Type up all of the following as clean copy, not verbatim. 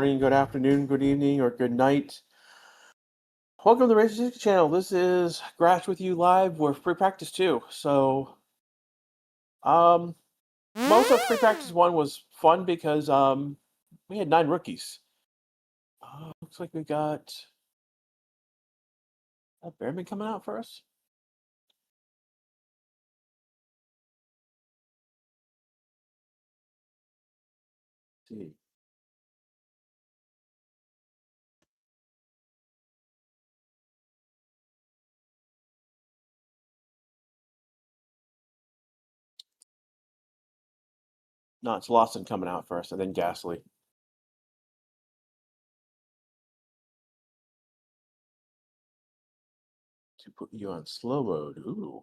morning, good afternoon, good evening, or good night. Welcome to the Racing channel. This is Grash with you live. We're free practice 2. So, most of free practice 1 was fun because we had 9 rookies. Looks like we got Bearman coming out for us. Let's see. No, it's Lawson coming out first, and then Gasly. To put you on slow mode. Ooh.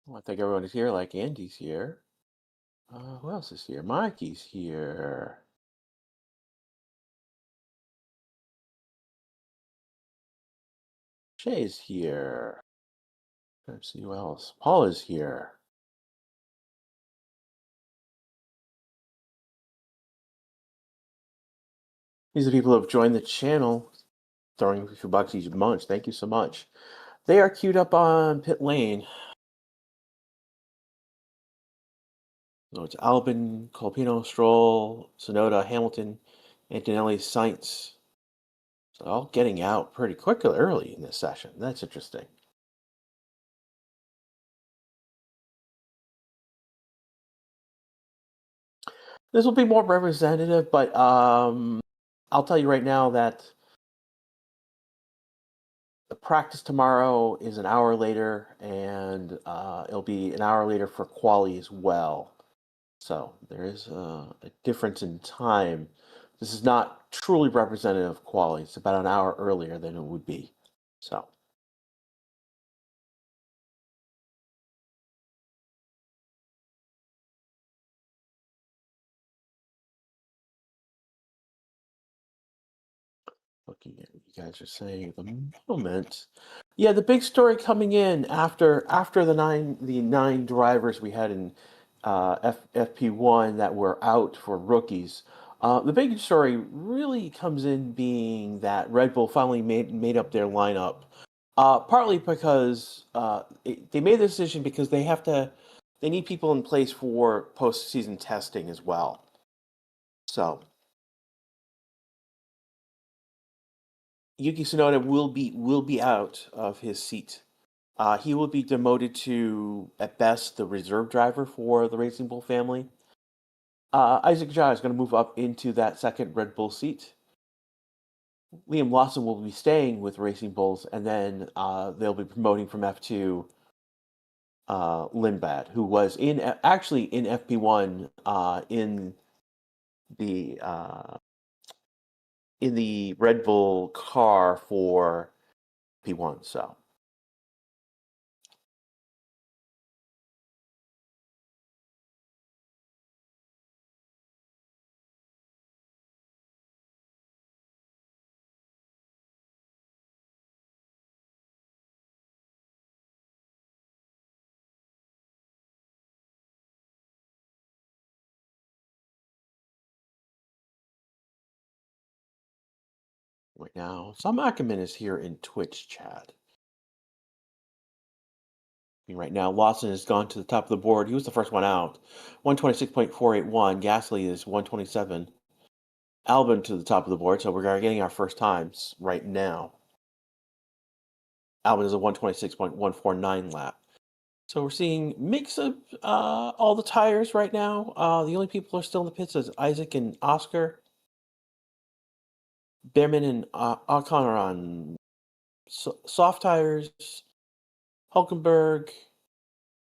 Well, I think everyone is here, like Andy's here. Who else is here? Mikey's here. Shay's here. Let's see who else. Paul is here. These are people who have joined the channel, throwing a few bucks each month. Thank you so much. They are queued up on pit lane. So it's Albin, Colpino, Stroll, Sonoda, Hamilton, Antonelli, Sainz. So all getting out pretty quickly early in this session. That's interesting. This will be more representative, but I'll tell you right now that the practice tomorrow is an hour later, and it'll be an hour later for quali as well. So there is a difference in time. This is not truly representative of quali. It's about an hour earlier than it would be. So. Looking at what you guys are saying at the moment. Yeah, the big story coming in after the nine drivers we had in FP1 that were out for rookies. The big story really comes in being that Red Bull finally made up their lineup. Partly because they made the decision because they need people in place for postseason testing as well. So Yuki Tsunoda will be out of his seat. He will be demoted to, at best, the reserve driver for the Racing Bull family. Isaac Zhao is going to move up into that second Red Bull seat. Liam Lawson will be staying with Racing Bulls, and then they'll be promoting from F2 Lindblad, who was actually in FP1 in the Red Bull car for P1. So. Right now, Sam Ackerman is here in Twitch chat. Right now, Lawson has gone to the top of the board. He was the first one out. 126.481. Gasly is 127. Albin to the top of the board, so we're getting our first times right now. Albin is a 126.149 lap. So we're seeing mix of all the tires right now. The only people who are still in the pits is Isaac and Oscar. Behrman and Ocon are on soft tires. Hulkenberg,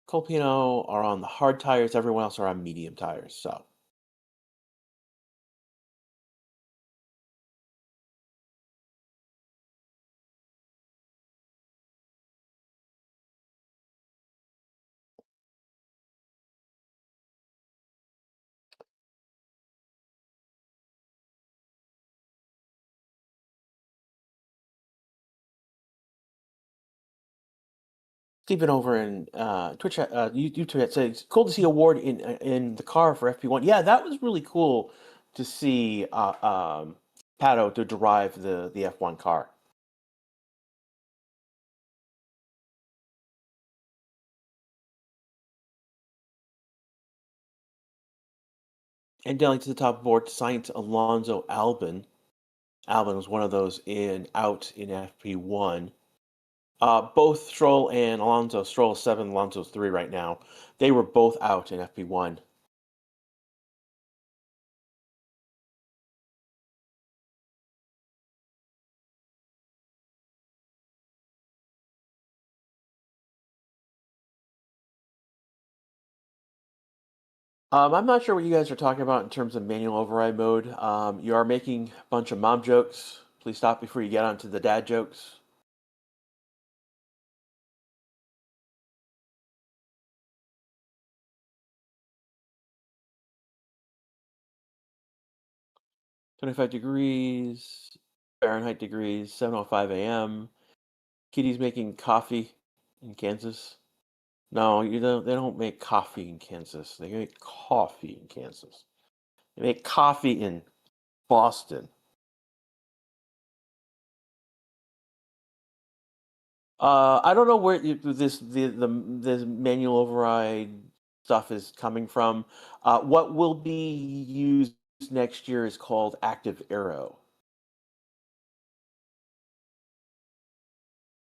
Colpino are on the hard tires. Everyone else are on medium tires. So. Stephen over in Twitch, YouTube chat says, "Cool to see award in the car for FP1." Yeah, that was really cool to see Pato to drive the F1 car. And down to the top board, Sainz Alonso Albon. Albon was one of those out in FP1. Both Stroll and Alonso. Stroll 7, Alonso's 3 right now. They were both out in FP1. I'm not sure what you guys are talking about in terms of manual override mode. You are making a bunch of mom jokes. Please stop before you get onto the dad jokes. 25 degrees, Fahrenheit degrees, 7:05 a.m. Kitty's making coffee in Kansas. No, you don't. They don't make coffee in Kansas. They make coffee in Kansas. They make coffee in Boston. I don't know where this manual override stuff is coming from. What will be used next year is called active aero.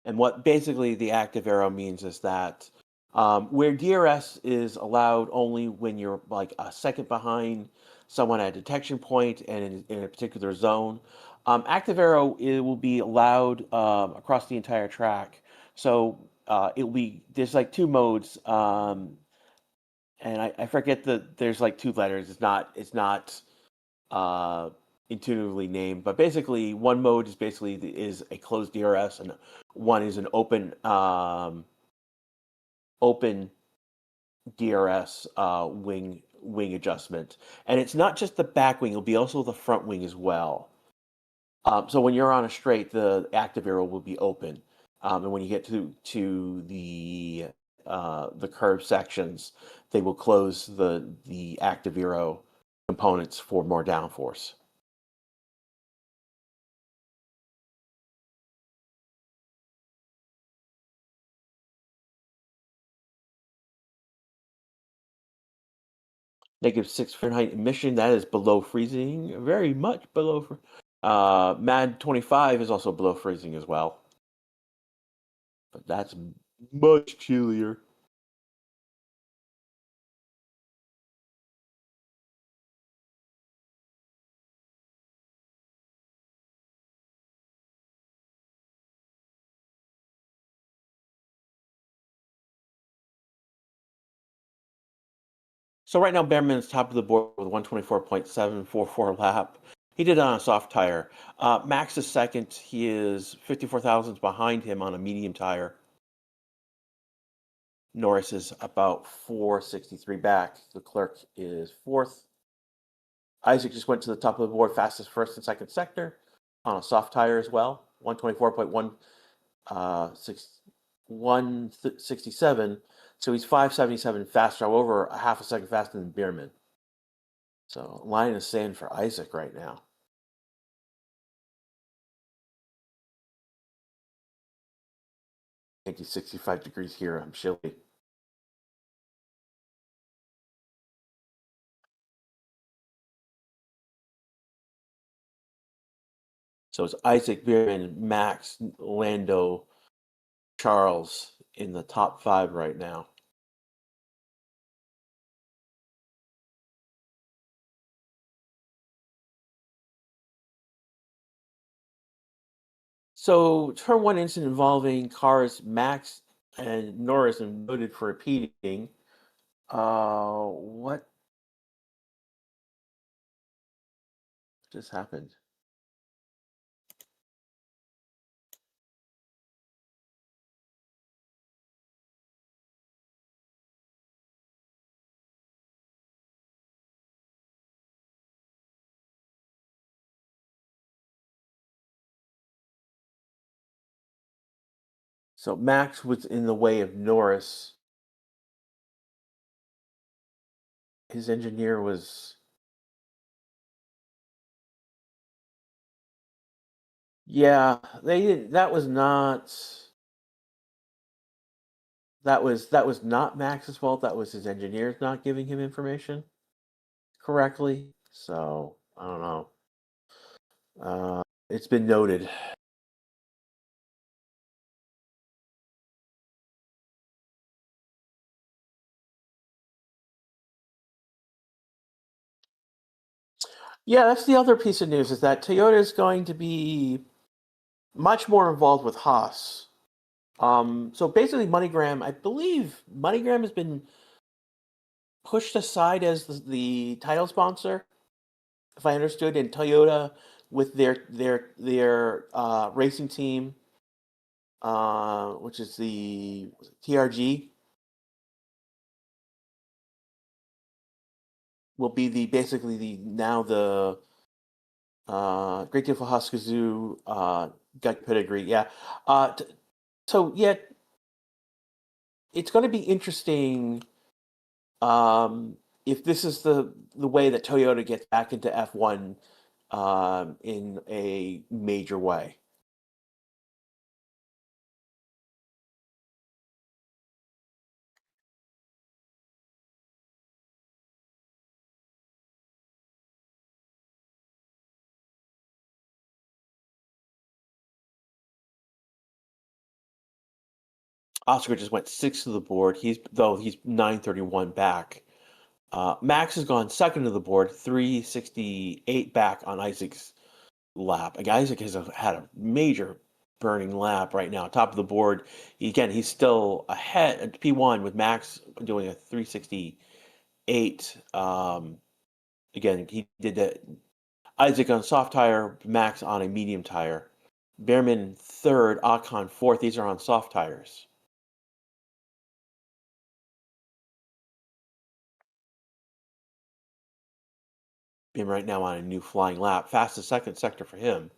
And what basically the active arrow means is that where DRS is allowed only when you're like a second behind someone at a detection point and in a particular zone, active arrow it will be allowed across the entire track. So it will be there's like two modes, and I forget there's like two letters. It's not uh, intuitively named, but basically one mode is is a closed DRS, and one is an open DRS wing adjustment, and it's not just the back wing; it'll be also the front wing as well. So when you're on a straight, the active arrow will be open, and when you get to the curved sections, they will close the active arrow components for more downforce. -6 Fahrenheit emission, that is below freezing, very much below. Mad 25 is also below freezing as well, but that's much chillier. So right now, Behrman's top of the board with 124.744 lap. He did it on a soft tire. Max is second. He is 54 thousandths behind him on a medium tire. Norris is about 463 back. Leclerc is fourth. Isaac just went to the top of the board, fastest first and second sector on a soft tire as well. 167. So he's 577 faster, over a half a second faster than Bierman. So line is sand for Isaac right now. I think he's 65 degrees here. I'm chilly. So it's Isaac, Bierman, Max, Lando, Charles in the top 5 right now. So turn 1 incident involving cars Max and Norris and voted for repeating. What just happened? So Max was in the way of Norris. His engineer was, yeah, they didn't, that was not Max's fault. That was his engineers not giving him information correctly. So I don't know. It's been noted. Yeah, that's the other piece of news is that Toyota is going to be much more involved with Haas. So basically, MoneyGram, I believe MoneyGram has been pushed aside as the title sponsor, if I understood, and Toyota with their racing team, which is the TRG, will be the basically the now the Great Deal for Huskazoo got pedigree. Yeah. So yeah, it's going to be interesting if this is the way that Toyota gets back into F1 in a major way. Oscar just went sixth to the board. He's 931 back. Max has gone second to the board, 368 back on Isaac's lap. Isaac has had a major burning lap right now, top of the board. Again, he's still ahead at P1 with Max doing a 368. Again, he did that. Isaac on a soft tire, Max on a medium tire. Behrman third, Ocon fourth. These are on soft tires. Being right now on a new flying lap. Fastest second sector for him.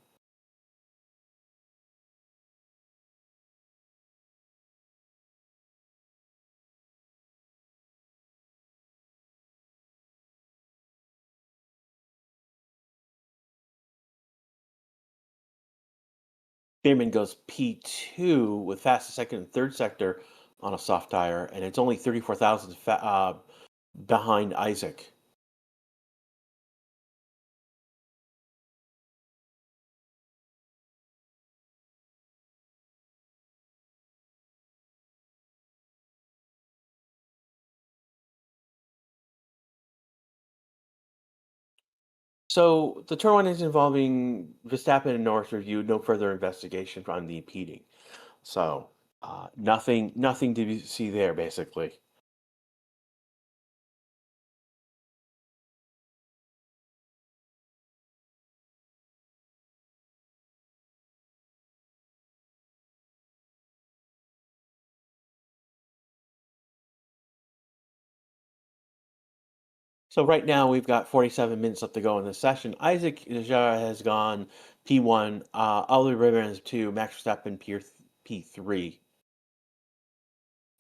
Behrman goes P2 with fastest second and third sector on a soft tire, and it's only 34,000 behind Isaac. So the turn one is involving Verstappen and Norris review, no further investigation on the impeding. So nothing to see there, basically. So right now we've got 47 minutes left to go in this session. Isaac Najara has gone P1, Oliver Ribbon is 2, Max Verstappen P3.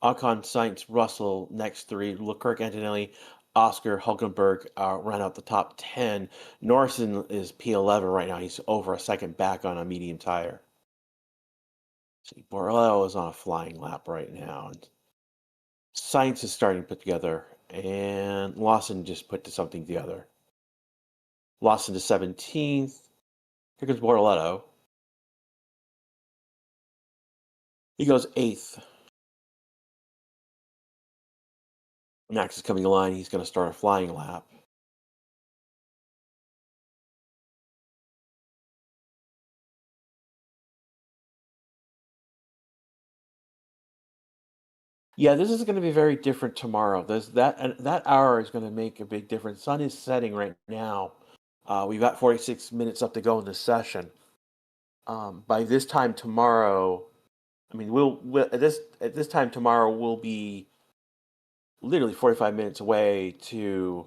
Ocon, Sainz, Russell, next 3. Leclerc, Antonelli, Oscar, Hulkenberg run out the top 10. Norris is P11 right now. He's over a second back on a medium tire. See, Borrello is on a flying lap right now. And Sainz is starting to put together, and Lawson just put something together. Lawson to 17th. Here comes Bortoletto. He goes 8th. Max is coming in line. He's going to start a flying lap. Yeah, this is going to be very different tomorrow. That hour is going to make a big difference. Sun is setting right now. We've got 46 minutes left to go in this session. By this time tomorrow, I mean at this time tomorrow we'll be literally 45 minutes away to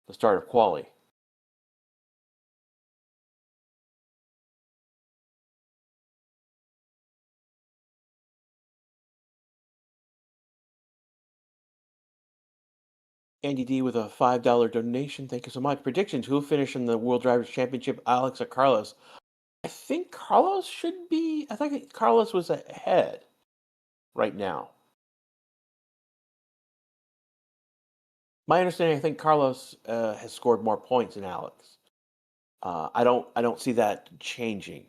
the start of quali. Andy D with a $5 donation. Thank you so much. Predictions: who will finish in the World Drivers' Championship? Alex or Carlos? I think Carlos should be. I think Carlos was ahead right now. My understanding, I think Carlos has scored more points than Alex. I don't see that changing.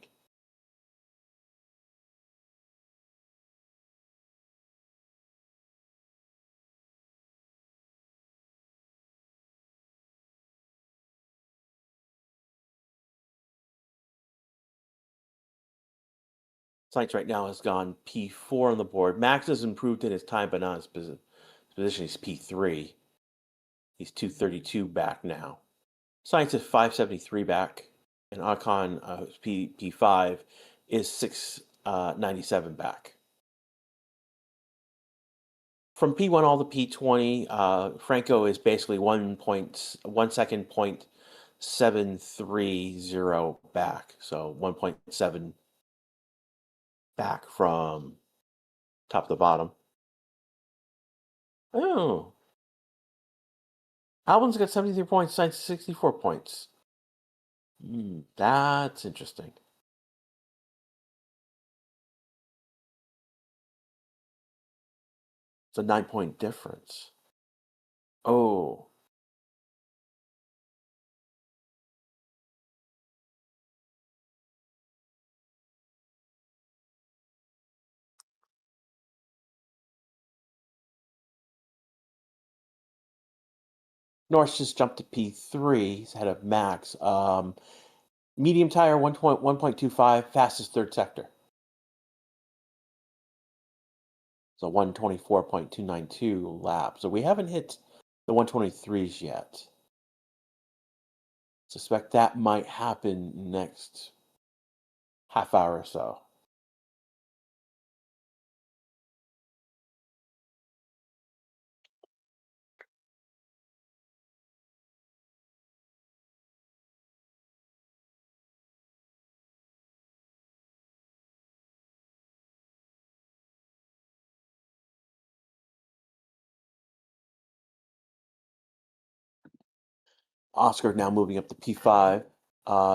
Science right now has gone P4 on the board. Max has improved in his time, but not his position. He's P3. He's 232 back now. Science is 573 back, and Ocon P5 is 697 back. From P1 all to P20, Franco is basically 1 second point 730 back, so 1.7 back from top to bottom. Oh, Albon's got 73 points, Sainz 64 points. That's interesting. It's a 9-point difference. Oh. Norris just jumped to P3. He's ahead of Max. Medium tire, 1.25, fastest third sector. So 124.292 lap. So we haven't hit the 123s yet. Suspect that might happen next half hour or so. Oscar now moving up to P5.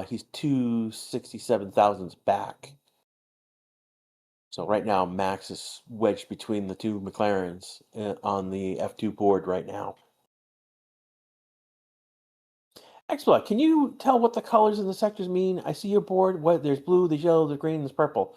He's 267 thousandths back. So right now, Max is wedged between the two McLarens on the F2 board right now. Exploit, can you tell what the colors in the sectors mean? I see your board. What there's blue, there's yellow, there's green, there's purple.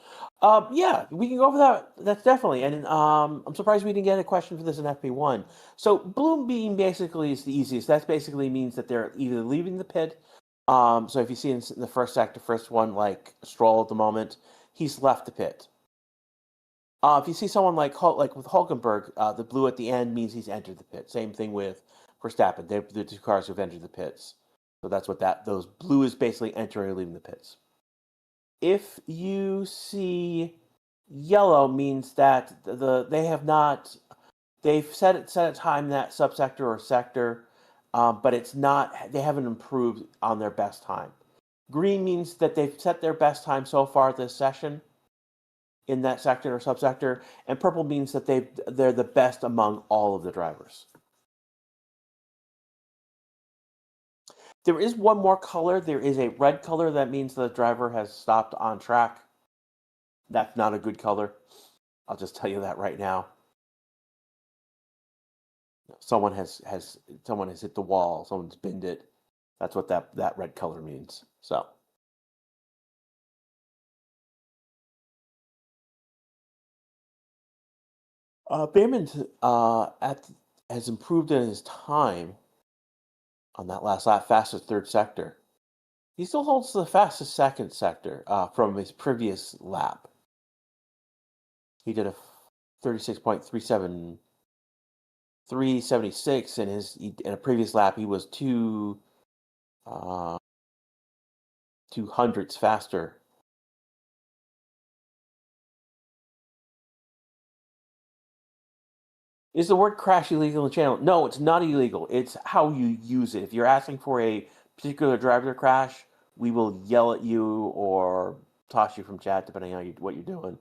Yeah, we can go over that. That's definitely. And I'm surprised we didn't get a question for this in FP1. So blue beam basically is the easiest. That basically means that they're either leaving the pit. So if you see in the first sector, first one like Stroll at the moment, he's left the pit. If you see someone like with Hulkenberg, the blue at the end means he's entered the pit. Same thing with Verstappen. They're the two cars who've entered the pits. So that's what those blue is basically entering or leaving the pits. If you see yellow means that they've set a time in that subsector or sector, but it's not, they haven't improved on their best time. Green means that they've set their best time so far this session in that sector or subsector, and purple means that they're the best among all of the drivers. There is one more color. There is a red color. That means the driver has stopped on track. That's not a good color. I'll just tell you that right now. Someone has hit the wall. Someone's binned it. That's what that red color means. So. Bayman has improved in his time on that last lap, fastest third sector. He still holds the fastest second sector from his previous lap. He did a 36.37, 376 in a previous lap. He was 200ths faster. Is the word crash illegal in the channel? No, it's not illegal. It's how you use it. If you're asking for a particular driver to crash, we will yell at you or toss you from chat, depending on what you're doing.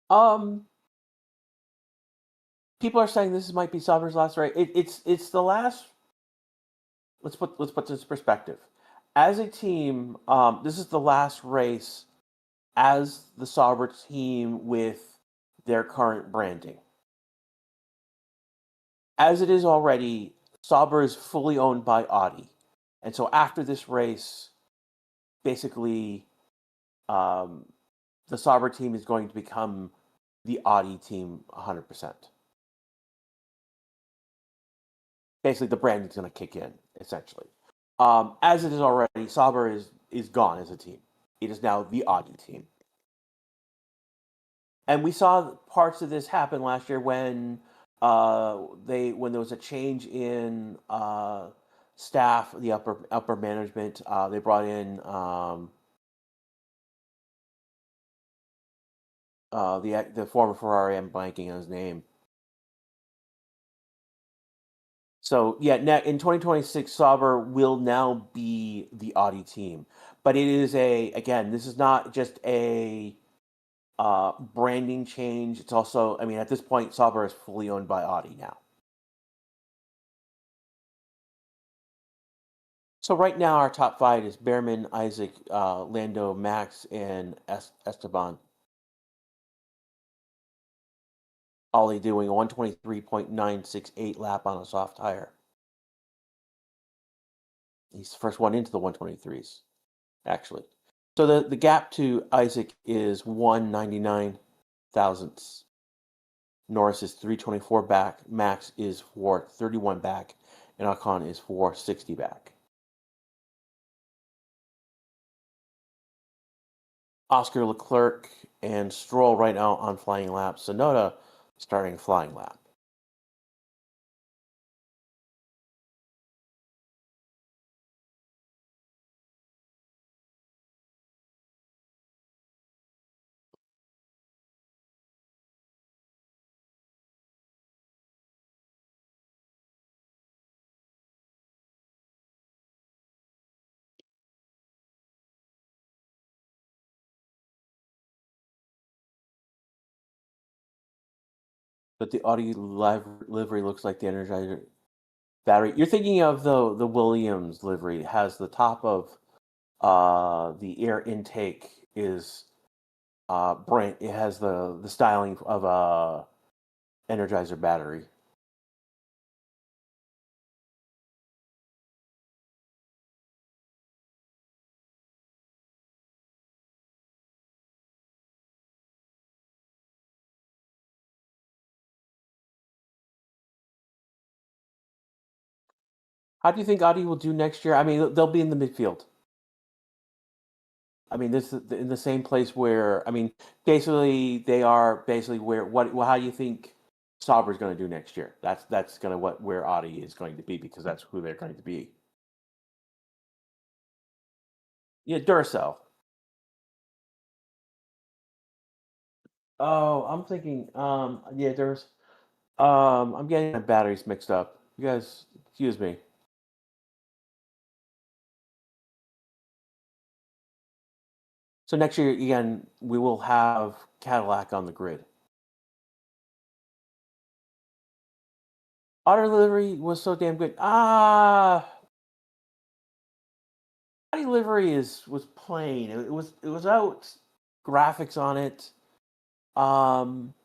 Um, People are saying this might be Sauber's last race. It's the last. Let's put this in perspective. As a team, this is the last race as the Sauber team with their current branding. As it is already, Sauber is fully owned by Audi, and so after this race, basically, um, the Sauber team is going to become the Audi team 100%. Basically, the branding is going to kick in essentially. As it is already, Sauber is gone as a team. It is now the Audi team, and we saw parts of this happen last year when when there was a change in staff, the upper management. They brought in the former Ferrari. I'm blanking on his name. So yeah, in 2026, Sauber will now be the Audi team, but it is again, this is not just a branding change. It's also, I mean, at this point, Sauber is fully owned by Audi now. So right now, our top five is Behrman, Isaac, Lando, Max, and Esteban. Ollie doing a 123.968 lap on a soft tire. He's the first one into the 123s, actually. So the gap to Isaac is 199 thousandths. Norris is 324 back. Max is 431 back. And Ocon is 460 back. Oscar Leclerc and Stroll right now on flying lap. Sonoda starting flying lap. But the Audi livery looks like the Energizer battery. You're thinking of the Williams livery. It has the top of the air intake is brand. It has the styling of a Energizer battery. How do you think Audi will do next year? I mean, they'll be in the midfield. I mean, this is in the same place where, I mean, basically they are basically where what well, how do you think Sauber is going to do next year? That's going to what where Audi is going to be because that's who they're going to be. Yeah, Duracell. Oh, I'm thinking. Yeah, there's. I'm getting my batteries mixed up. You guys, excuse me. So next year again, we will have Cadillac on the grid. Auto delivery was so damn good. Auto delivery is was plain. It was out graphics on it. Um,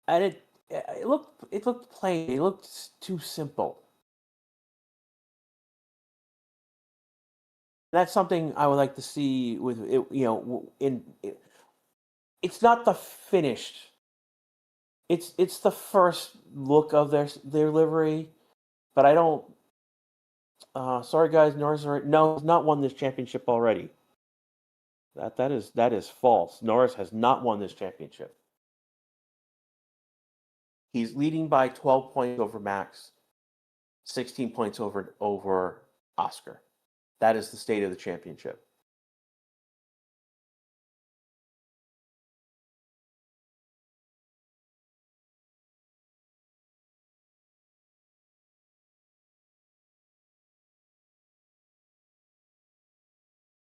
and it looked plain. It looked too simple. That's something I would like to see with it. It's not the finished. It's the first look of their livery, but I don't. Sorry guys, Norris no has not won this championship already. That is false. Norris has not won this championship. He's leading by 12 points over Max, 16 points over Oscar. That is the state of the championship.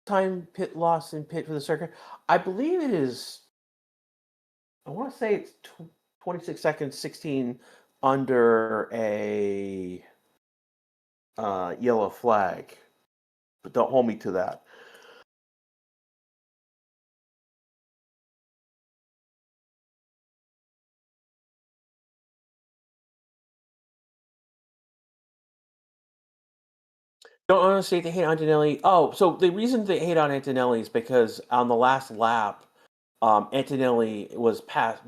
Time pit loss in pit for the circuit. I believe it is. I want to say it's 26 seconds, 16 under a yellow flag, but don't hold me to that. Don't honestly they hate Antonelli. Oh, so the reason they hate on Antonelli is because on the last lap, Antonelli was passed.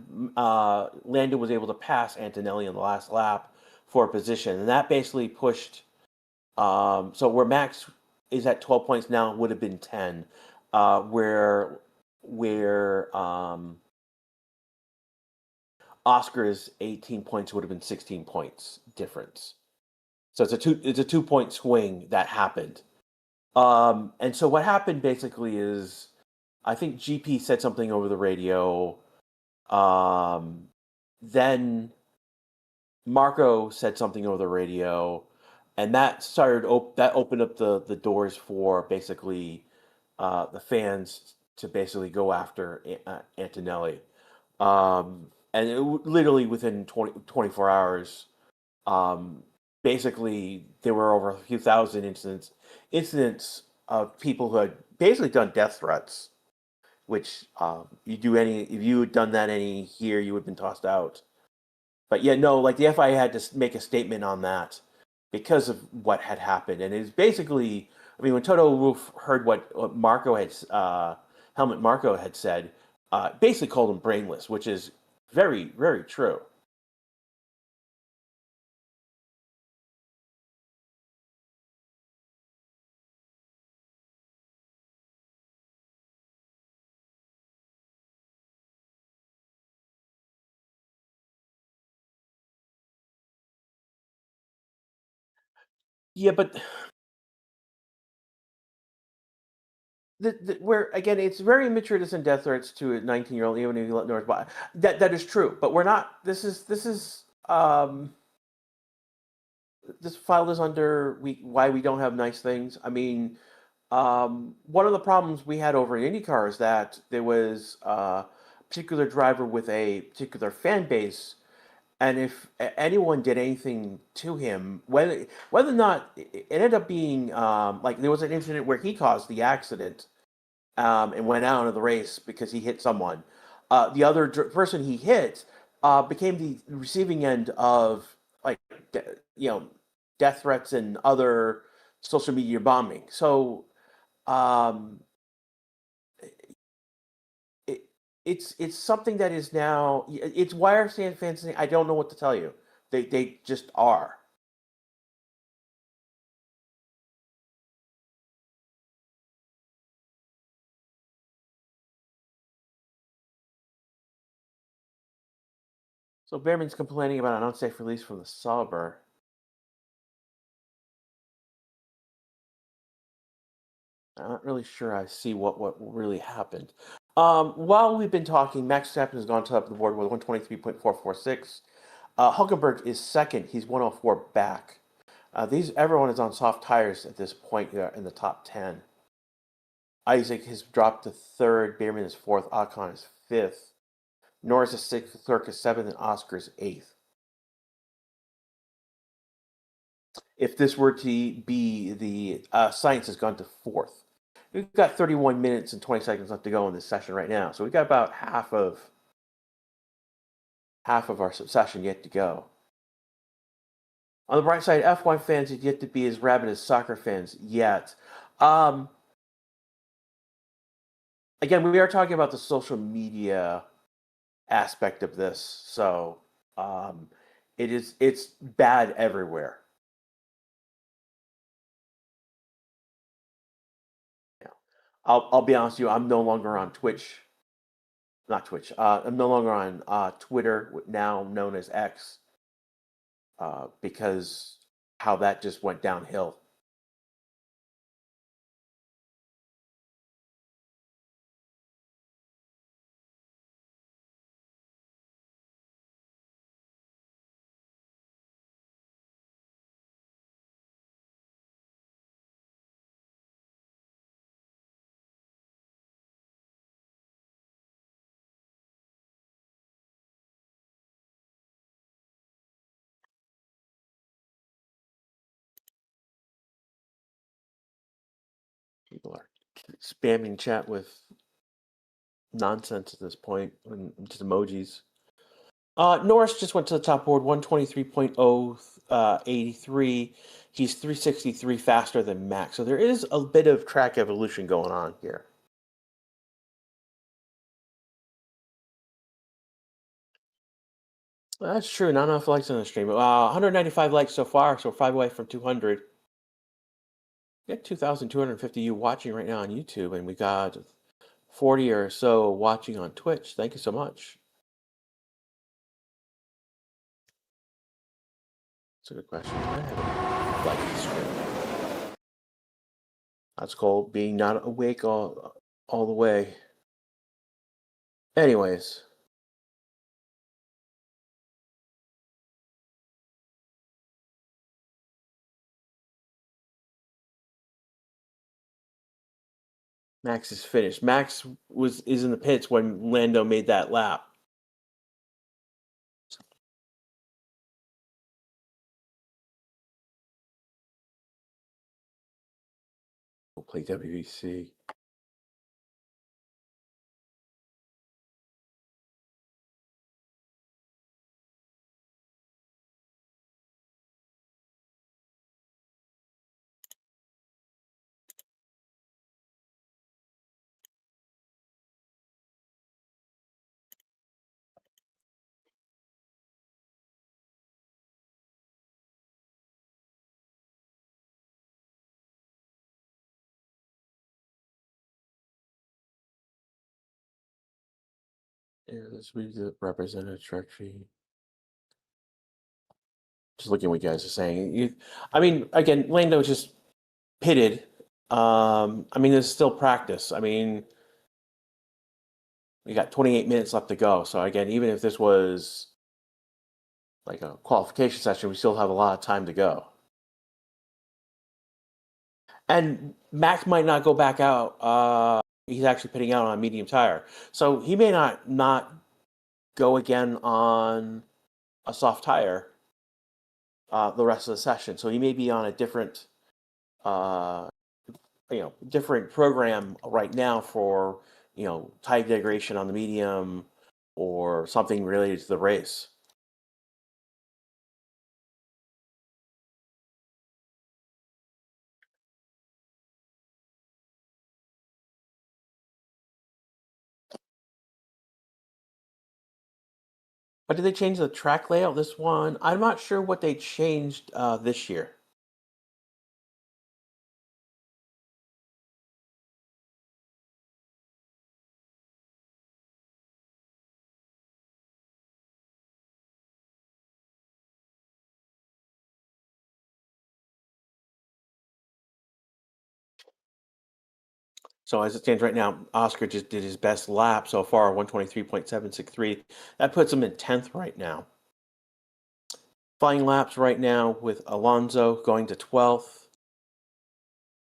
Lando was able to pass Antonelli on the last lap for a position, and that basically pushed. So where Max is at 12 points now would have been 10, where Oscar's 18 points would have been 16 points difference. So it's a 2 point swing that happened. And so what happened basically is I think GP said something over the radio. Um, then Marco said something over the radio, and that that opened up the doors for basically the fans to basically go after Antonelli. And literally within 24 hours, um, basically there were over a few thousand incidents of people who had basically done death threats. Which you do any if you had done that any here, you would have been tossed out. But yeah, no, like the FIA had to make a statement on that because of what had happened, and it's basically, I mean, when Toto Wolff heard what Marco had, Helmut Marco had said, basically called him brainless, which is very, very true. Yeah, but where again, it's very immature to send death threats to a 19-year-old, even if you let Norris by. That is true, but we're not. This file is under why we don't have nice things. I mean, one of the problems we had over in IndyCar is that there was a particular driver with a particular fan base, and if anyone did anything to him, whether or not it ended up being like there was an incident where he caused the accident and went out of the race because he hit someone. The other person he hit became the receiving end of like you know death threats and other social media bombing. So um, it, it's something that is now it's why are fans saying I don't know what to tell you. They just are. So Behrman's complaining about an unsafe release from the Sauber. I'm not really sure I see what really happened. While we've been talking, Max Verstappen has gone to top of the board with 123.446. Hulkenberg is second. He's 104 back. Everyone is on soft tires at this point in the top 10. Isaac has dropped to third. Behrman is fourth. Ocon is fifth. Norris is sixth. Clerk is seventh, and Oscar is eighth. If this were to be the science has gone to fourth. We've got 31 minutes and 20 seconds left to go in this session right now, so we've got about half of our session yet to go. On the bright side, F1 fans have yet to be as rabid as soccer fans yet. Um, Again, we are talking about the social media aspect of this, so um, it's bad everywhere. Yeah. I'll be honest with you, I'm no longer on Twitch, not Twitch. I'm no longer on Twitter, now known as X, because how that just went downhill. People are spamming chat with nonsense at this point, and just emojis. Norris just went to the top board, 123.083. He's 363 faster than Max. So there is a bit of track evolution going on here. That's true. Not enough likes on the stream. 195 likes so far, so 5 away from 200. We got 2,250 you watching right now on YouTube, and we got 40 or so watching on Twitch. Thank you so much. That's a good question. I haven't liked the stream. That's called being not awake all the way. Anyways. Max is finished. Max is in the pits when Lando made that lap. We'll play WBC. Yeah, this week's represented track sheet. Just looking at what you guys are saying. I mean, again, Lando just pitted. I mean, there's still practice. I mean, we got 28 minutes left to go. So again, even if this was like a qualification session, we still have a lot of time to go. And Max might not go back out. He's actually pitting out on a medium tire, so he may not go again on a soft tire the rest of the session. So he may be on a different, different program right now for tire degradation on the medium or something related to the race. But did they change the track layout this one? I'm not sure what they changed this year. So as it stands right now, Oscar just did his best lap so far, 123.763. That puts him in 10th right now. Flying laps right now with Alonso going to 12th.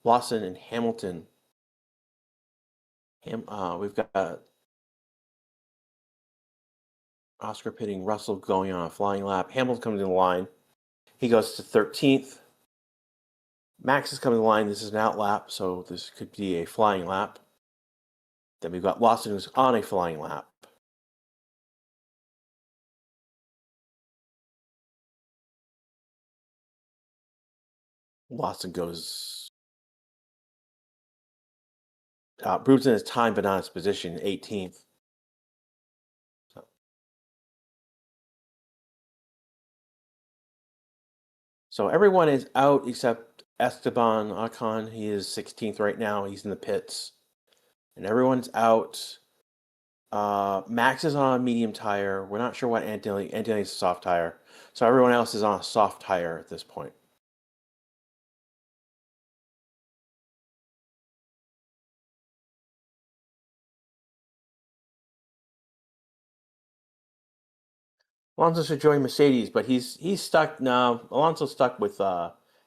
Lawson and Hamilton. We've got Oscar pitting, Russell going on a flying lap. Hamilton coming to the line. He goes to 13th. Max is coming to the line. This is an out lap, so this could be a flying lap. Then we've got Lawson who's on a flying lap. Lawson goes. Proves in his time, but not his position, 18th. So everyone is out except Esteban Ocon. He is 16th right now. He's in the pits. And everyone's out. Max is on a medium tire. We're not sure what Anthony's a soft tire. So everyone else is on a soft tire at this point. Alonso should join Mercedes, but he's stuck now. Alonso's stuck with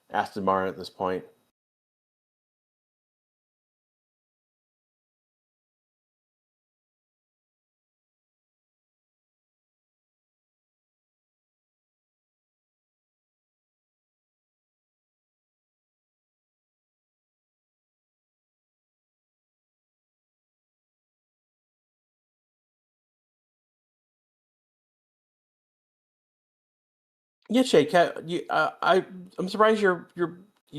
Aston Martin at this point. Yeah, Shay, I'm surprised you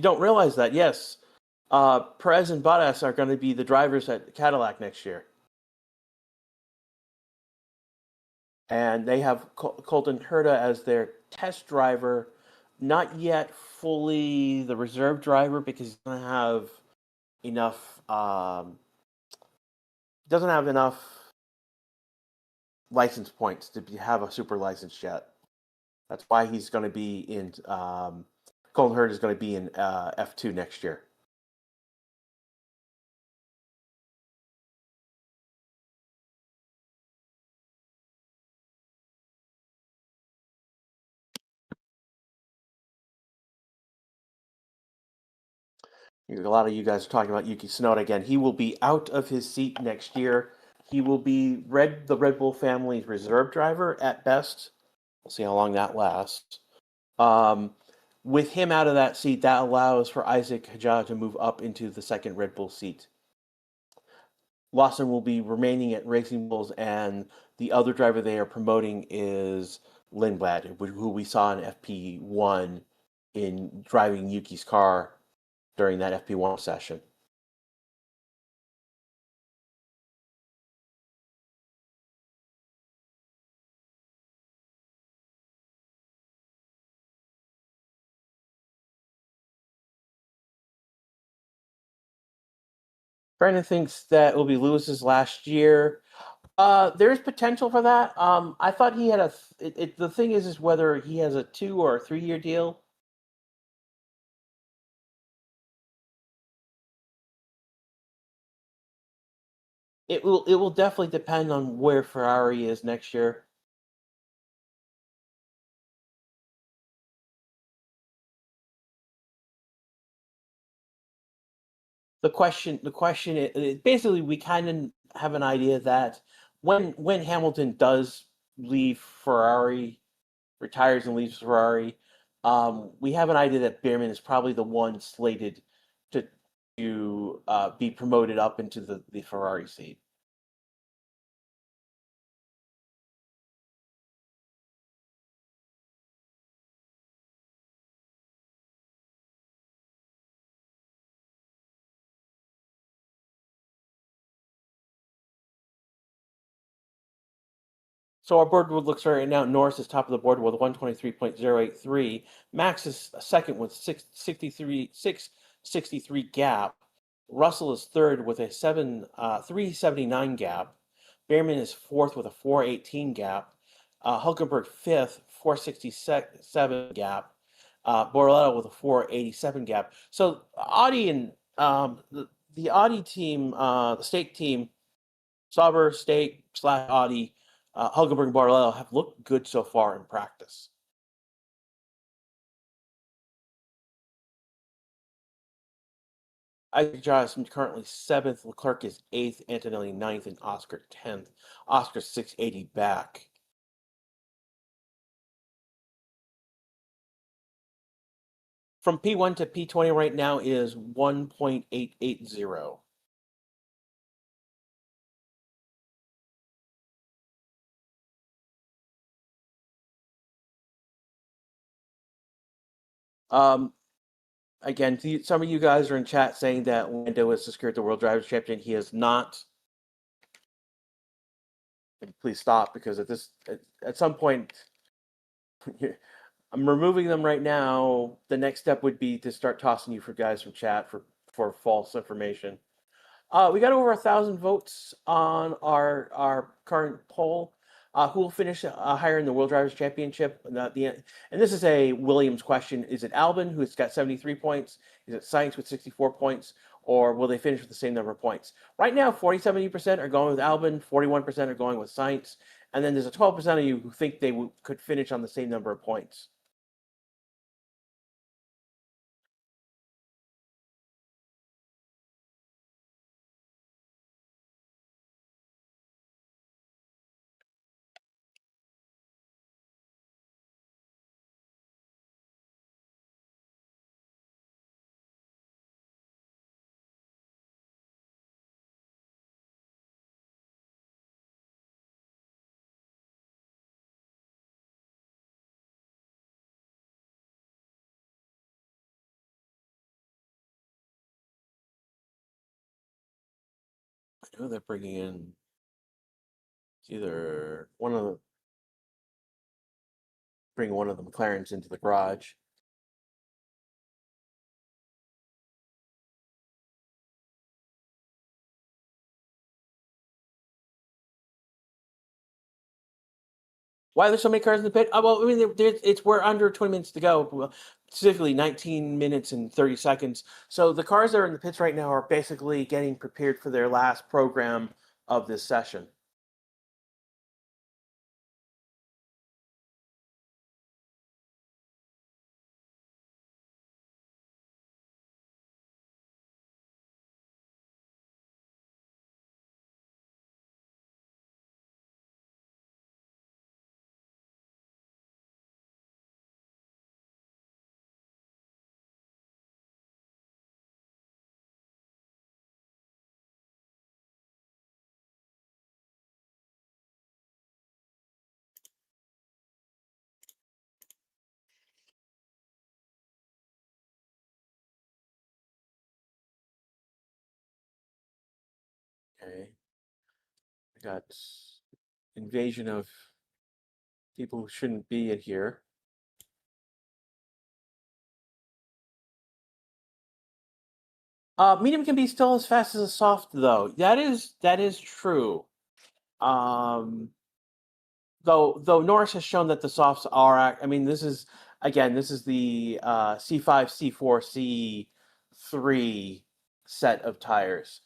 don't realize that. Yes, Perez and Bottas are going to be the drivers at Cadillac next year, and they have Colton Herta as their test driver, not yet fully the reserve driver because he doesn't have enough. Doesn't have enough license points to have a super license yet. That's why he's going to be in. Colton Herta is going to be in F2 next year. A lot of you guys are talking about Yuki Tsunoda again. He will be out of his seat next year. He will be the Red Bull family's reserve driver at best. We'll see how long that lasts. Um, with him out of that seat, that allows for Isaac Hajjah to move up into the second Red Bull seat. Lawson will be remaining at Racing Bulls, and the other driver they are promoting is Lindblad, who we saw in FP1 in driving Yuki's car during that FP1 session. Brandon thinks that will be Lewis's last year. There's potential for that. I thought he had the thing is whether he has a 2 or 3 year deal. It will definitely depend on where Ferrari is next year. The question basically we kind of have an idea that when Hamilton does leave Ferrari, retires and leaves Ferrari, we have an idea that Behrman is probably the one slated to be promoted up into the Ferrari seat. So our board looks right now. Norris is top of the board with 123.083. Max is second with 663 gap. Russell is third with a 379 gap. Behrman is fourth with a 418 gap. Hulkenberg fifth, 467 gap. Borletto with a 487 gap. So Audi and the Audi team, the stake team, Sauber, stake / Audi, Hulkenberg and Borletto have looked good so far in practice. Isaac Giles is currently seventh, Leclerc is eighth, Antonelli ninth, and Oscar 10th. Oscar 680 back. From P1 to P20 right now is 1.880. Um, again, some of you guys are in chat saying that Lando has secured the World Drivers' Champion. He has not. Please stop, because at some point, I'm removing them right now. The next step would be to start tossing you for guys from chat for false information. We got over 1,000 votes on our current poll. Who will finish higher in the World Drivers' Championship? And this is a Williams question. Is it Albon, who's got 73 points? Is it Sainz with 64 points? Or will they finish with the same number of points? Right now, 70% are going with Albon, 41% are going with Sainz, and then there's a 12% of you who think they could finish on the same number of points. I know they're bringing in either bring one of the McLarens into the garage. Why are there so many cars in the pit? Well, I mean, we're under 20 minutes to go. Well, specifically 19 minutes and 30 seconds. So the cars that are in the pits right now are basically getting prepared for their last program of this session. Okay. I got invasion of people who shouldn't be in here. Medium can be still as fast as a soft, though. That is true. Um, though Norris has shown that the softs are. I mean, this is the C5, C4, C3 set of tires.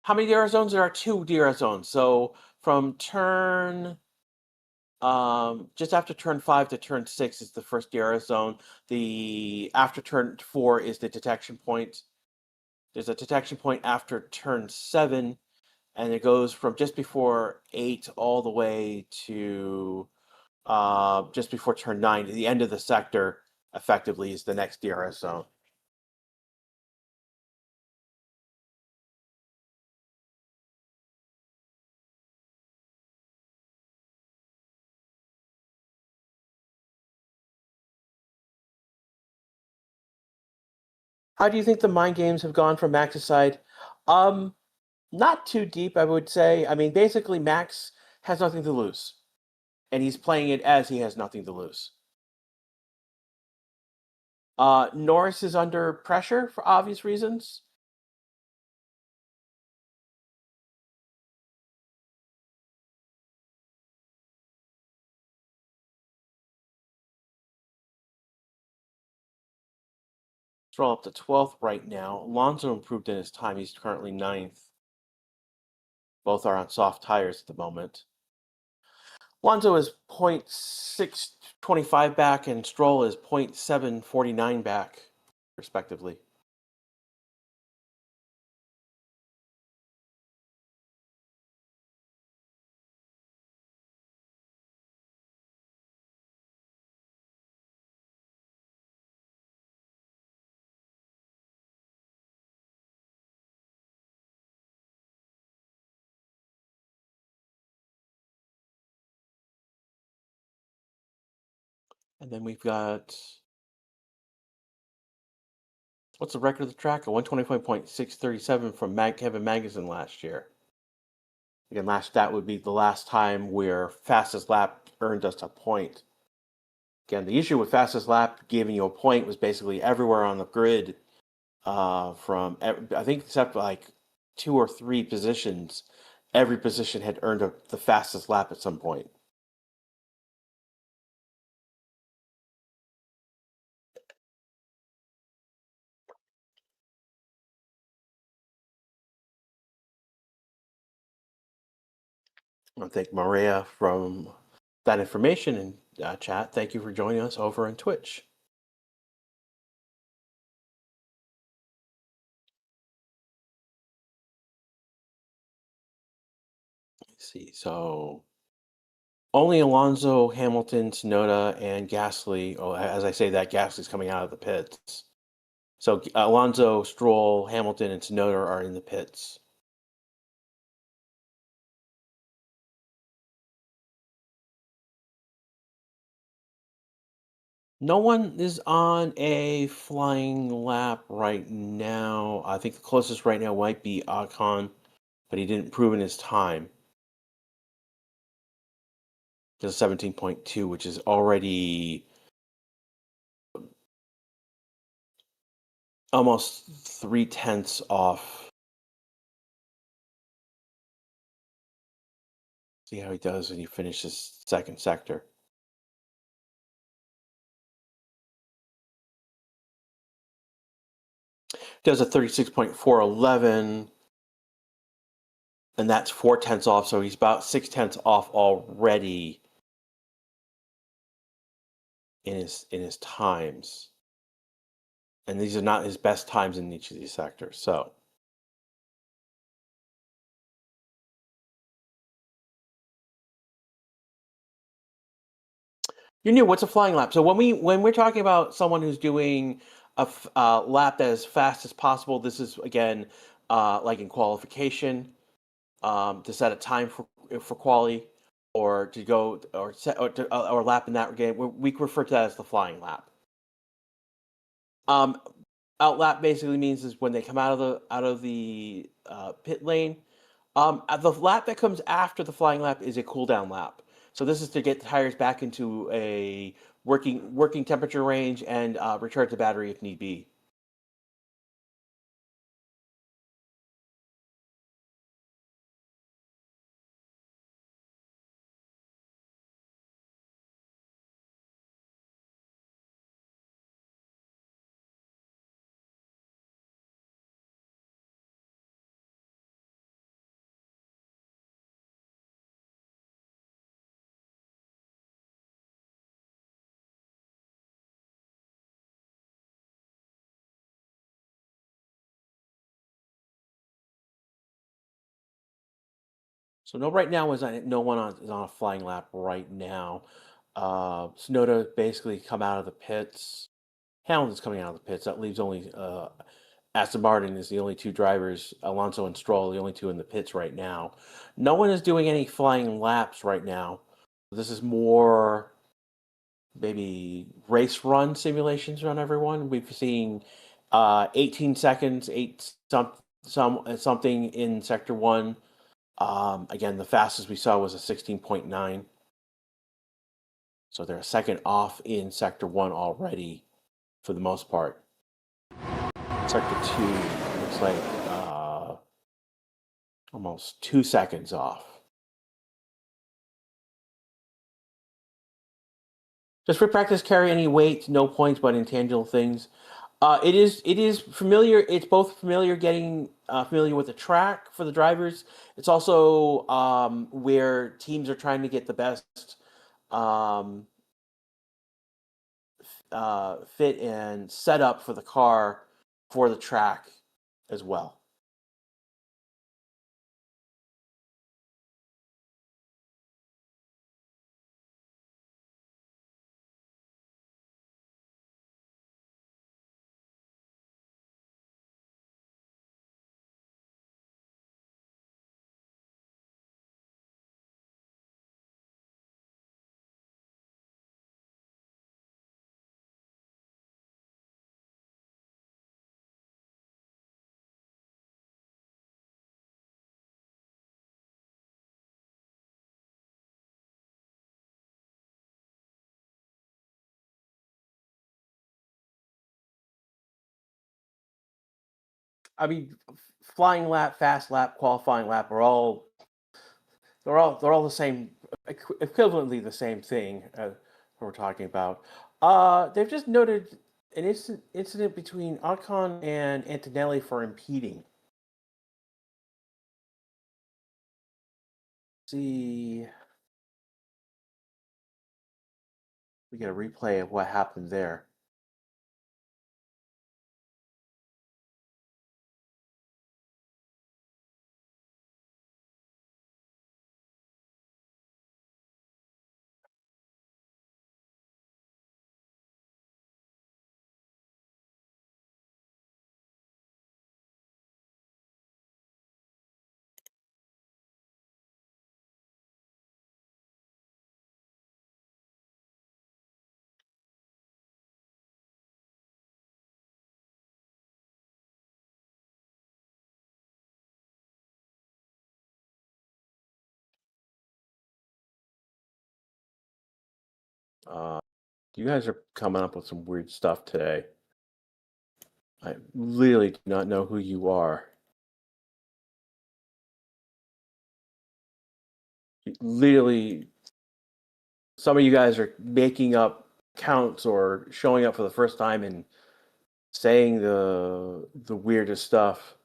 How many DRS zones? There are two DRS zones. So from turn just after turn 5 to turn 6 is the first DRS zone. The after turn 4 is the detection point. There's a detection point after turn 7, and it goes from just before 8 all the way to just before turn 9. The end of the sector effectively is the next DRS zone. How do you think the mind games have gone from Max's side? Um, Not too deep, I would say. I mean, basically, Max has nothing to lose, and he's playing it as he has nothing to lose. Norris is under pressure for obvious reasons. Stroll up to 12th right now. Alonso improved in his time. He's currently 9th. Both are on soft tires at the moment. Alonso is 0.625 back, and Stroll is 0.749 back, respectively. And then we've got, what's the record of the track? A 125.637 from Kevin Magnussen last year. Again, that would be the last time where fastest lap earned us a point. Again, the issue with fastest lap giving you a point was basically everywhere on the grid, from I think except like 2 or 3 positions, every position had earned the fastest lap at some point. I want to thank Maria from that information in chat. Thank you for joining us over on Twitch. Let's see, so only Alonso, Hamilton, Tsunoda, and Gasly. Oh, as I say that, Gasly's coming out of the pits. So Alonso, Stroll, Hamilton, and Tsunoda are in the pits. No one is on a flying lap right now. I think the closest right now might be Ocon, but he didn't prove in his time. Just 17.2, which is already almost 3/10 off. See how he does when he finishes second sector. Does a 36.411, and that's 4/10 off, so he's about 6/10 off already in his times. And these are not his best times in each of these sectors. So you're new. What's a flying lap? So when we're talking about someone who's doing a lap that is fast as possible, this is again like in qualification to set a time for quali or to go or set or lap in that game. We refer to that as the flying lap. Um, Out lap basically means is when they come out of the pit lane. The lap that comes after the flying lap is a cool down lap. So this is to get the tires back into a working temperature range and recharge the battery if need be. So no, right now no one is on a flying lap right now. Sonoda basically come out of the pits. Hamilton's coming out of the pits. That leaves only Aston Martin is the only two drivers. Alonso and Stroll, the only two in the pits right now. No one is doing any flying laps right now. This is more maybe race run simulations on everyone. We've seen 18 seconds, something in sector one. Again, the fastest we saw was a 16.9. So they're a second off in sector one already for the most part. Sector two looks like almost 2 seconds off. Does free practice carry any weight? No points, but intangible things. It is familiar. It's both familiar getting familiar with the track for the drivers. It's also where teams are trying to get the best um, fit and setup for the car for the track as well. I mean, flying lap, fast lap, qualifying lap are all they're all the same, equivalently the same thing we're talking about. They've just noted an incident between Ocon and Antonelli for impeding. See, we get a replay of what happened there. Uh, you guys are coming up with some weird stuff today. I literally do not know who you are. Literally, some of you guys are making up counts or showing up for the first time and saying the weirdest stuff.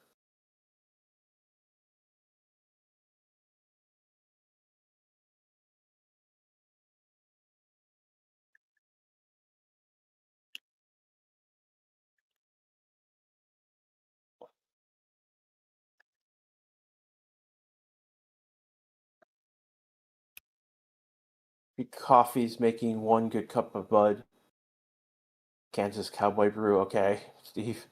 Coffee's making one good cup of bud. Kansas Cowboy Brew, okay, Steve.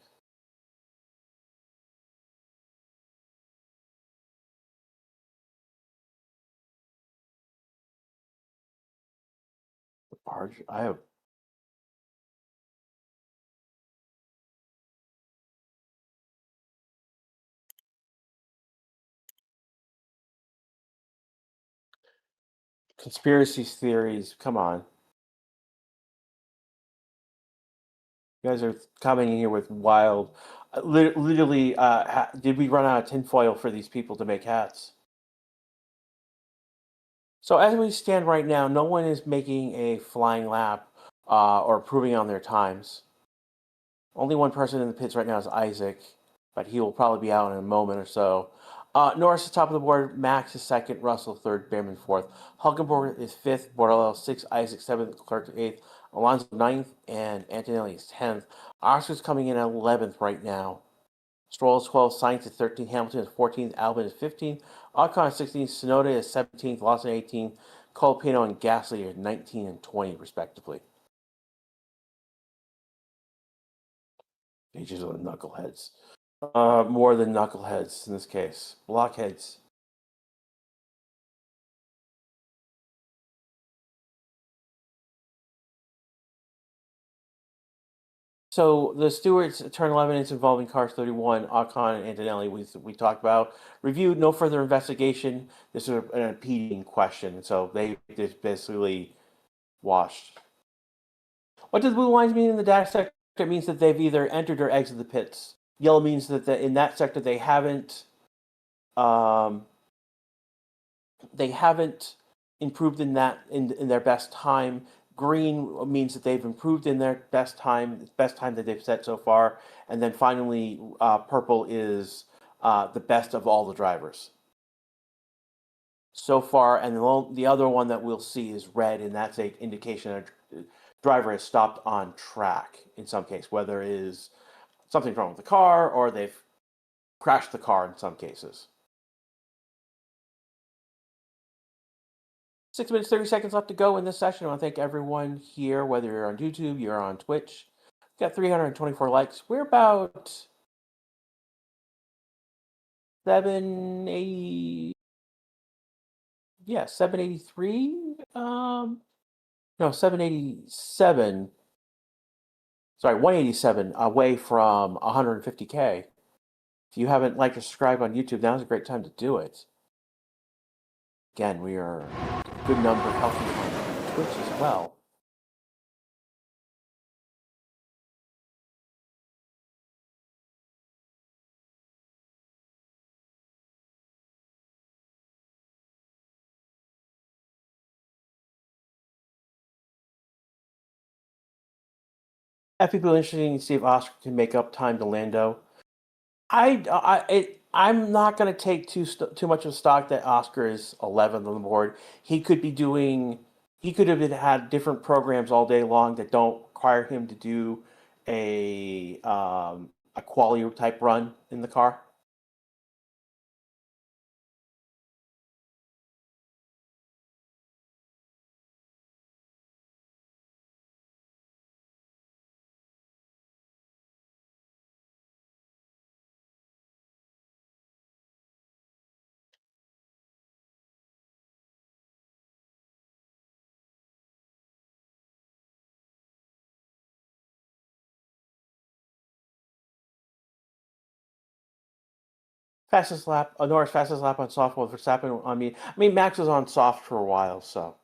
Barge. I have conspiracy theories. Come on, you guys are coming in here with wild. Literally, did we run out of tinfoil for these people to make hats? So as we stand right now, no one is making a flying lap or improving on their times. Only one person in the pits right now is Isaac, but he will probably be out in a moment or so. Norris is top of the board, Max is second, Russell third, Behrman fourth. Hulkenberg is fifth, Bordello sixth, Isaac seventh, Clark eighth, Alonso ninth, and Antonelli is 10th. Oscar's coming in at 11th right now. Stroll is 12th, Sainz is 13th, Hamilton is 14th, Albon is 15th, Ocon is 16th, Tsunoda is 17th, Lawson 18th, Colapino and Gasly are 19 and 20 respectively. Pages of the knuckleheads. More than knuckleheads in this case. Blockheads. So the stewards internal evidence involving Cars 31, Ocon and Antonelli we talked about. Reviewed, no further investigation. This is an impeding question, so they just basically washed. What does blue lines mean in the data sector? It means that they've either entered or exited the pits. Yellow means that in that sector um, they haven't improved in that in their best time. Green means that they've improved in their best time that they've set so far. And then finally, purple is the best of all the drivers so far. And the other one that we'll see is red, and that's an indication that a driver has stopped on track in some case, whether it is something's wrong with the car or they've crashed the car in some cases. 6 minutes, 30 seconds left to go in this session. I want to thank everyone here, whether you're on YouTube, you're on Twitch. We've got 324 likes. We're about 780. Yeah, 783. No, 787. Sorry, 187 away from 150K. If you haven't liked or subscribed on YouTube, now's a great time to do it. Again, we are a good number healthy on Twitch as well. FP2 interesting to see if Oscar can make up time to Lando. I'm not going to take too much of stock that Oscar is 11th on the board. He could be doing. He could have had different programs all day long that don't require him to do a quality type run in the car. Fastest lap, Norris fastest lap on soft with Verstappen. I mean, Max was on soft for a while, so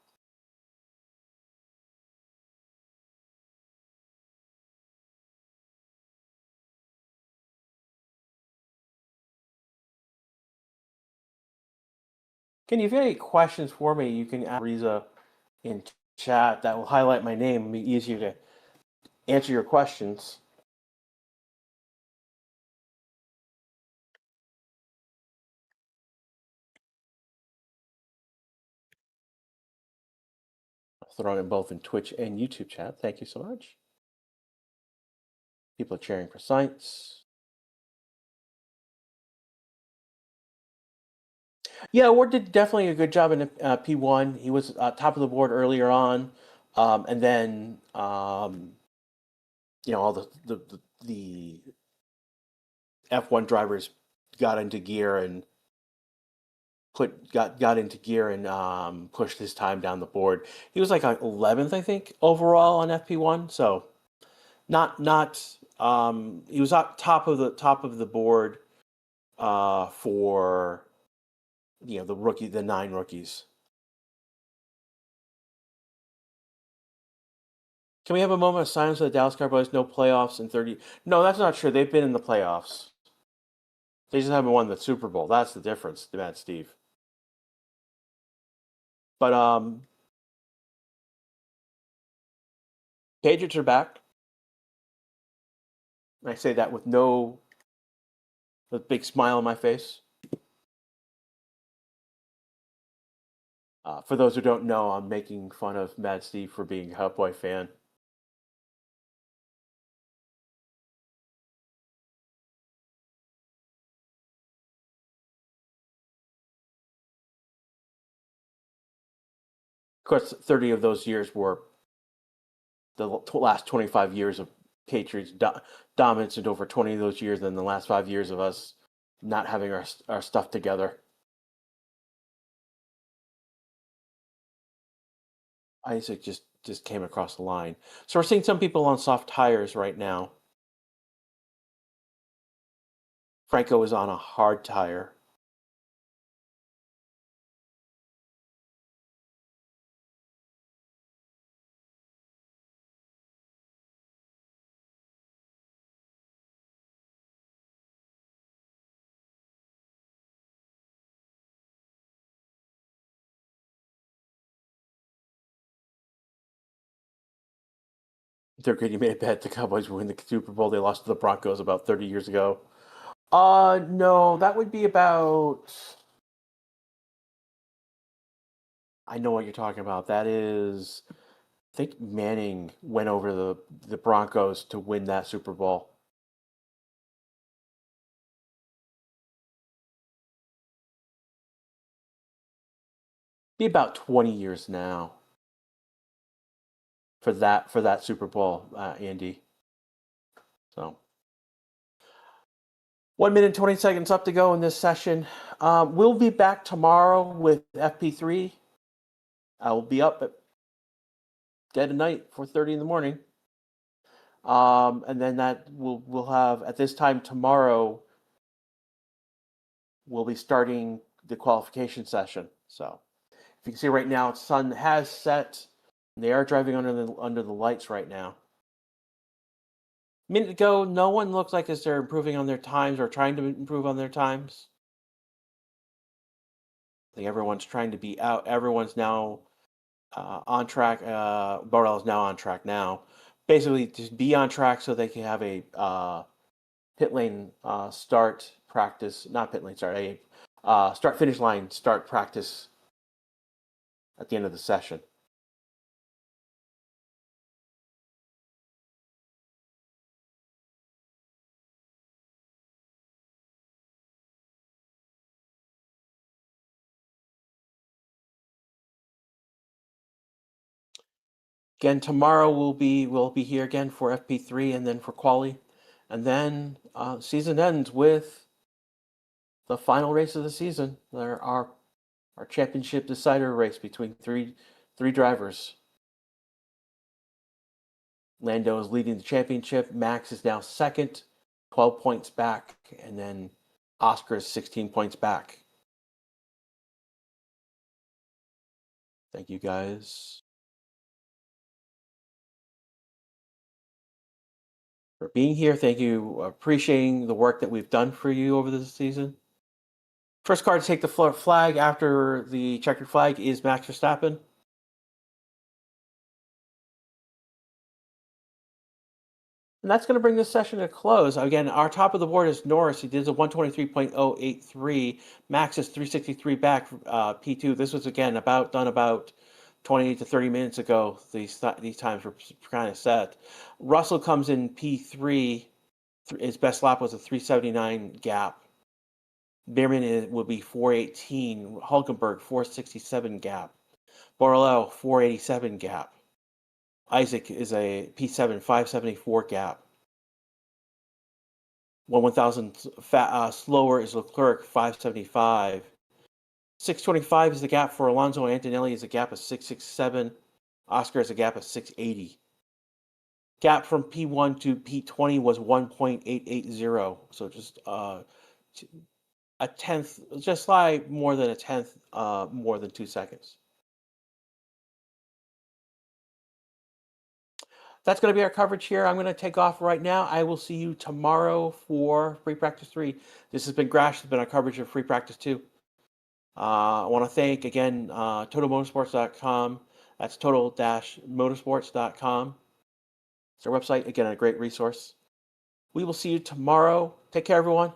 Ken, if you have any questions for me, you can ask Riza in chat. That will highlight my name and be easier to answer your questions. Throwing them both in Twitch and YouTube chat. Thank you so much. People are cheering for Science. Yeah, Ward did definitely a good job in P1. He was top of the board earlier on, and then all the F1 drivers got into gear and got into gear and pushed his time down the board. He was like 11th, I think, overall on FP1. So not he was up top of the board for the 9 rookies. Can we have a moment of silence for the Dallas Cowboys? No playoffs in 30. No, that's not true. They've been in the playoffs. They just haven't won the Super Bowl. That's the difference, Matt Steve. But Patriots are back. I say that with a big smile on my face. For those who don't know, I'm making fun of Mad Steve for being a Cowboy fan. Of course, 30 of those years were the last 25 years of Patriots dominance, and over 20 of those years, then the last 5 years of us not having our stuff together. Isaac just came across the line. So we're seeing some people on soft tires right now. Franco is on a hard tire. They're good. You made a bet the Cowboys would win the Super Bowl. They lost to the Broncos about 30 years ago. No, that would be about. I know what you're talking about. That is, I think Manning went over the Broncos to win that Super Bowl. Be about 20 years now for that Super Bowl, Andy. So 1 minute 20 seconds up to go in this session. We'll be back tomorrow with FP3. I will be up at dead of night, 4:30 in the morning. And then that we'll have at this time tomorrow. We'll be starting the qualification session. So if you can see right now, the sun has set. They are driving under the lights right now. A minute ago, no one looks like as they're improving on their times or trying to improve on their times. I think everyone's trying to be out. Everyone's now on track. Borrell's now on track now. Basically, just be on track so they can have a pit lane start practice. Not pit lane start. A start finish line start practice at the end of the session. Again, tomorrow we'll be here again for FP3 and then for quali, and then season ends with the final race of the season. There are our championship decider race between three drivers. Lando is leading the championship. Max is now second, 12 points back, and then Oscar is 16 points back. Thank you guys for being here. Thank you, appreciating the work that we've done for you over this season. First car to take the flag after the checkered flag is Max Verstappen. And that's going to bring this session to a close. Again, our top of the board is Norris. He did a 123.083. Max is 363 back, P2. This was, again, done about 20 to 30 minutes ago. These times were kind of set. Russell comes in P3. His best lap was a 379 gap. Bierman will be 418. Hulkenberg, 467 gap. Borrell, 487 gap. Isaac is a P7, 574 gap. 1,000 slower is Leclerc, 575. 625 is the gap for Alonso. Antonelli is a gap of 667. Oscar is a gap of 680. Gap from P1 to P20 was 1.880. So just a tenth, just slightly more than a tenth, more than 2 seconds. That's going to be our coverage here. I'm going to take off right now. I will see you tomorrow for Free Practice 3. This has been Grash. This has been our coverage of Free Practice 2. I want to thank, again, totalmotorsports.com. That's total-motorsports.com. It's our website. Again, a great resource. We will see you tomorrow. Take care, everyone.